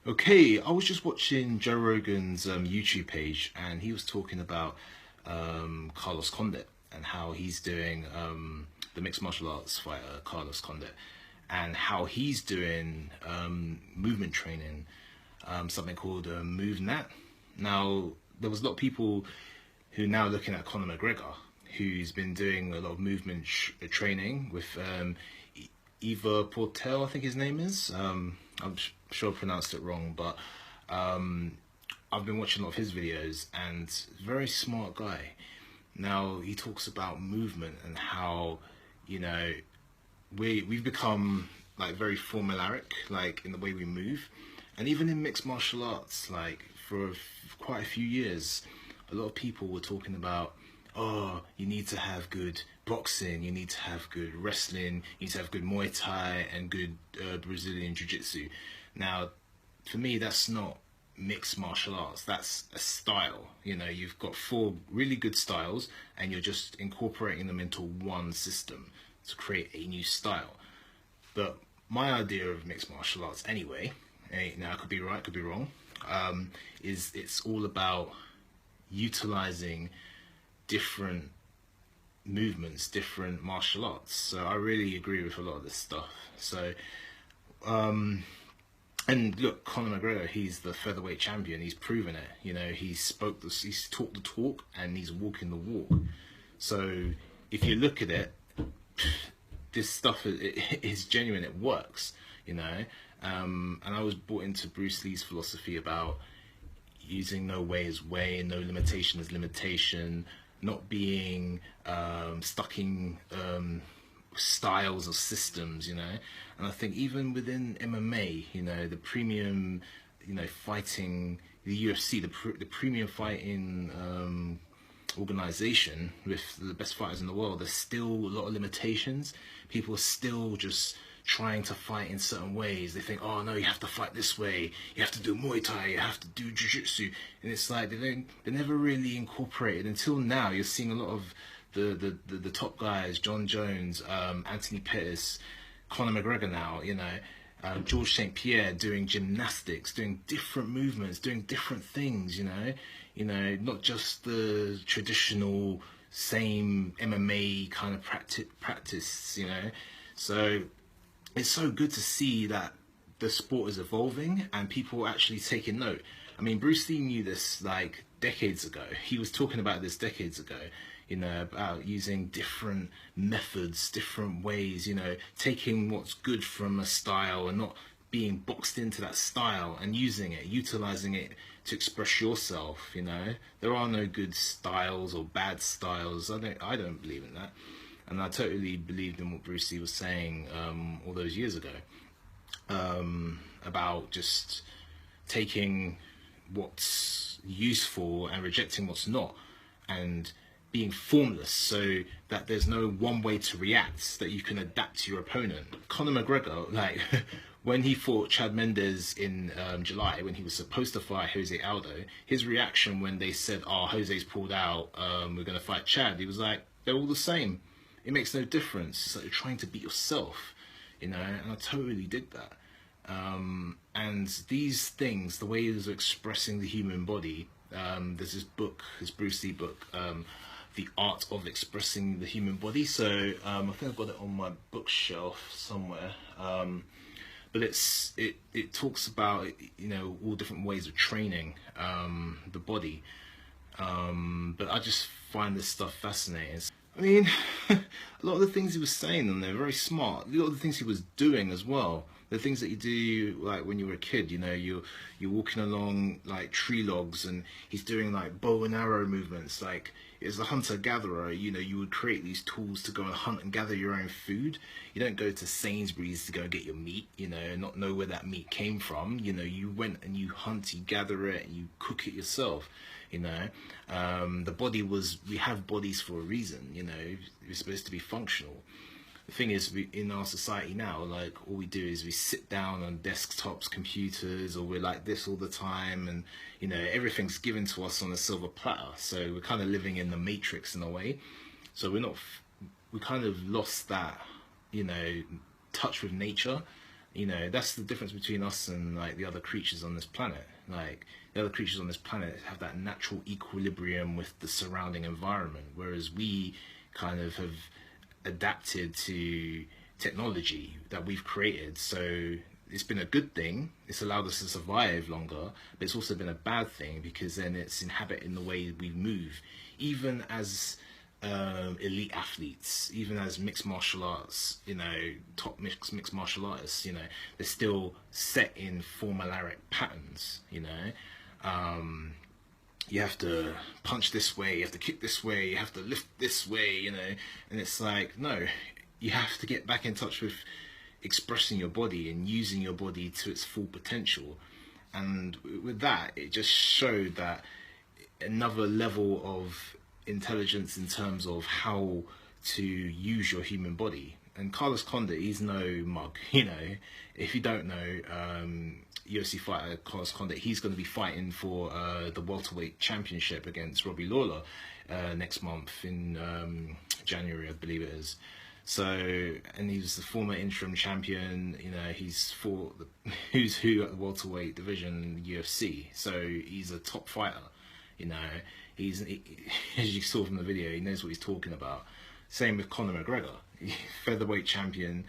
Okay, I was just watching Joe Rogan's YouTube page, and he was talking about Carlos Condit and how he's doing the mixed martial arts fighter Carlos Condit, and how he's doing movement training, something called MovNat. Now, there was a lot of people who are now looking at Conor McGregor, who's been doing a lot of movement training with Eva Portel, I think his name is. I'm sure I pronounced it wrong, but I've been watching a lot of his videos, and very smart guy. Now he talks about movement and how, you know, we've become like very formulaic, like in the way we move, and even in mixed martial arts, like for quite a few years, a lot of people were talking about, oh, you need to have good boxing, you need to have good wrestling, you need to have good Muay Thai and good Brazilian Jiu-Jitsu. Now, for me, that's not mixed martial arts. That's a style. You know, you've got four really good styles, and you're just incorporating them into one system to create a new style. But my idea of mixed martial arts, anyway, now I could be right, could be wrong, is it's all about utilizing different movements, different martial arts. So I really agree with a lot of this stuff. So, and look, Conor McGregor, he's the featherweight champion. He's proven it. You know, he's talked the talk, and he's walking the walk. So if you look at it, this stuff is genuine. It works. You know, and I was brought into Bruce Lee's philosophy about using no way is way, no limitation is limitation, not being stuck in styles or systems, you know. And I think even within MMA, you know, the premium, you know, fighting, the UFC, the premium fighting organization with the best fighters in the world, there's still a lot of limitations. People are still just trying to fight in certain ways. They think, oh no, you have to fight this way, you have to do Muay Thai, you have to do Jiu-Jitsu, and it's like they never really incorporated. Until now, you're seeing a lot of the top guys, John Jones, Anthony Pettis, Conor McGregor now, you know, George St. Pierre doing gymnastics, doing different movements, doing different things, you know, not just the traditional same MMA kind of practice, you know. So it's so good to see that the sport is evolving and people actually taking note. I mean, Bruce Lee knew this like decades ago. He was talking about this decades ago, you know, about using different methods, different ways, you know, taking what's good from a style and not being boxed into that style, and using it, utilizing it to express yourself, you know. There are no good styles or bad styles. I don't believe in that. And I totally believed in what Bruce Lee was saying all those years ago, about just taking what's useful and rejecting what's not, and being formless so that there's no one way to react, that you can adapt to your opponent. Conor McGregor, like when he fought Chad Mendes in July, when he was supposed to fight Jose Aldo, his reaction when they said, oh, Jose's pulled out, we're going to fight Chad, he was like, they're all the same. It makes no difference. It's like you're trying to beat yourself, you know, and I totally dig that. And these things, the ways of expressing the human body, there's this book, this Bruce Lee book, The Art of Expressing the Human Body. So I think I've got it on my bookshelf somewhere. But it talks about, you know, all different ways of training the body. But I just find this stuff fascinating. I mean, a lot of the things he was saying on there, very smart. A lot of the things he was doing as well. The things that you do, like when you were a kid, you know, you're walking along like tree logs, and he's doing like bow and arrow movements. Like, as a hunter-gatherer, you know, you would create these tools to go and hunt and gather your own food. You don't go to Sainsbury's to go and get your meat, you know, and not know where that meat came from. You know, you went and you hunt, you gather it, and you cook it yourself. You know, the body we have bodies for a reason, you know, we're supposed to be functional. The thing is, in our society now, like, all we do is we sit down on desktops, computers, or we're like this all the time, and, you know, everything's given to us on a silver platter. So we're kind of living in the matrix in a way. So we kind of lost that, you know, touch with nature. You know, that's the difference between us and like the other creatures on this planet. Like the other creatures on this planet have that natural equilibrium with the surrounding environment, whereas we kind of have adapted to technology that we've created. So it's been a good thing. It's allowed us to survive longer, but it's also been a bad thing because then it's inhabiting the way we move. Even as elite athletes, even as mixed martial arts, you know, top mixed martial artists, you know, they're still set in formulaic patterns, you know. You have to punch this way, you have to kick this way, you have to lift this way, you know, and it's like, no, you have to get back in touch with expressing your body and using your body to its full potential. And with that, it just showed that another level of intelligence in terms of how to use your human body. And Carlos Condit, he's no mug, you know. If you don't know, UFC fighter Carlos Condit, he's going to be fighting for the welterweight championship against Robbie Lawler next month in January, I believe it is. So, and he was the former interim champion, you know, he's fought the who's who at the welterweight division in the UFC. So he's a top fighter, you know. As you saw from the video, he knows what he's talking about. Same with Conor McGregor, featherweight champion,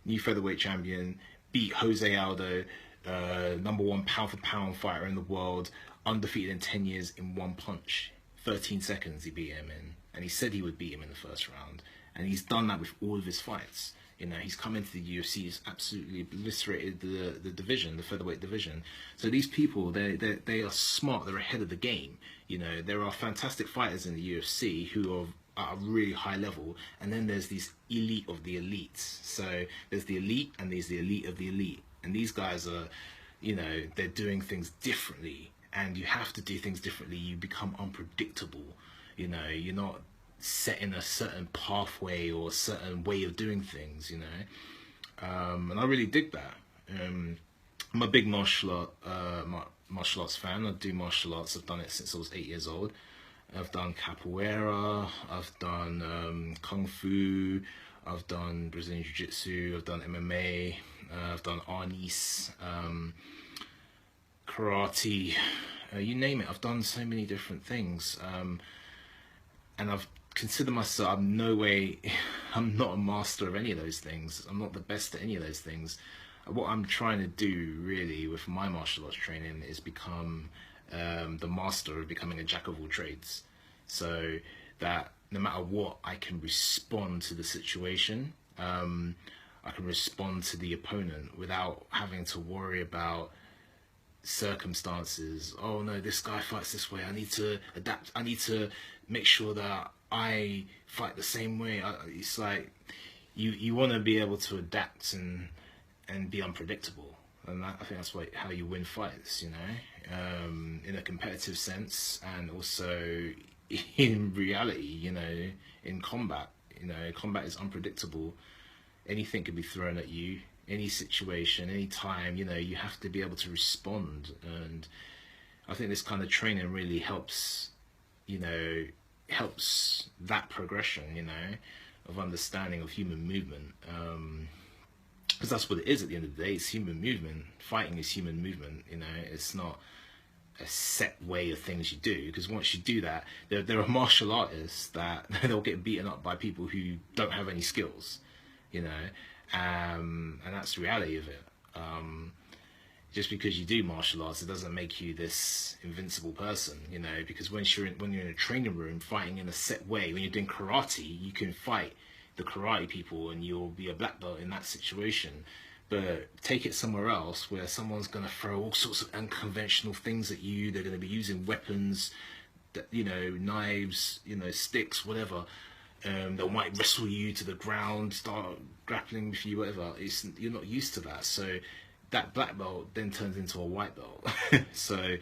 new featherweight champion, beat Jose Aldo, #1 pound for pound fighter in the world, undefeated in 10 years in one punch. 13 seconds he beat him in, and he said he would beat him in the first round, and he's done that with all of his fights. You know, he's come into the UFC, he's absolutely obliterated the division, the featherweight division. So these people, they are smart, they're ahead of the game. You know, there are fantastic fighters in the UFC who are at a really high level, and then there's these elite of the elites. So there's the elite and there's the elite of the elite. And these guys are, you know, they're doing things differently, and you have to do things differently. You become unpredictable. You know, you're not set in a certain pathway or a certain way of doing things, you know. And I really dig that. I'm a big martial arts fan. I do martial arts. I've done it since I was 8 years old. I've done capoeira, I've done kung fu, I've done Brazilian jiu-jitsu, I've done MMA, I've done arnis, karate, you name it. I've done so many different things, and I've considered myself, I'm no way, I'm not a master of any of those things. I'm not the best at any of those things. What I'm trying to do really with my martial arts training is become the master of becoming a jack of all trades, so that no matter what, I can respond to the situation. I can respond to the opponent without having to worry about circumstances. Oh no, this guy fights this way, I need to adapt, I need to make sure that I fight the same way. It's like you want to be able to adapt and be unpredictable, and I think that's how you win fights, you know, in a competitive sense, and also in reality, you know, in combat. You know, combat is unpredictable. Anything can be thrown at you, any situation, any time. You know, you have to be able to respond, and I think this kind of training really helps, you know, helps that progression, you know, of understanding of human movement, because that's what it is at the end of the day. It's human movement. Fighting is human movement, you know. It's not a set way of things you do, because once you do that, there are martial artists that they'll get beaten up by people who don't have any skills, you know, and that's the reality of it. Just because you do martial arts, it doesn't make you this invincible person, you know, because when you're in a training room fighting in a set way, when you're doing karate, you can fight the karate people and you'll be a black belt in that situation. But take it somewhere else where someone's going to throw all sorts of unconventional things at you. They're going to be using weapons, you know, knives, you know, sticks, whatever. They might wrestle you to the ground, start grappling with you, whatever. You're not used to that. So that black belt then turns into a white belt. So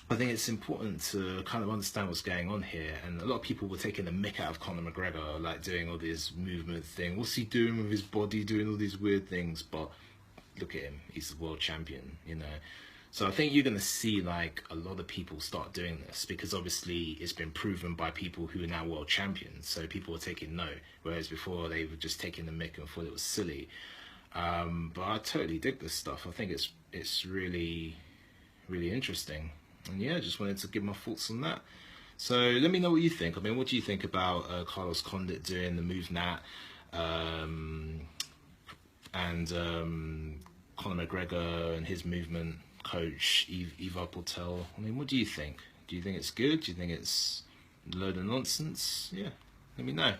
I think it's important to kind of understand what's going on here. And a lot of people were taking the mick out of Conor McGregor, like doing all this movement thing. What's he doing with his body, doing all these weird things? But look at him, he's the world champion, you know. So I think you're going to see like a lot of people start doing this, because obviously it's been proven by people who are now world champions. So people are taking note, whereas before they were just taking the mick and thought it was silly. But I totally dig this stuff. I think it's really, really interesting. And yeah, just wanted to give my thoughts on that. So let me know what you think. I mean, what do you think about Carlos Condit doing the MovNat, and Conor McGregor and his movement coach, Eva Portel? I mean, what do you think? Do you think it's good? Do you think it's a load of nonsense? Yeah, let me know.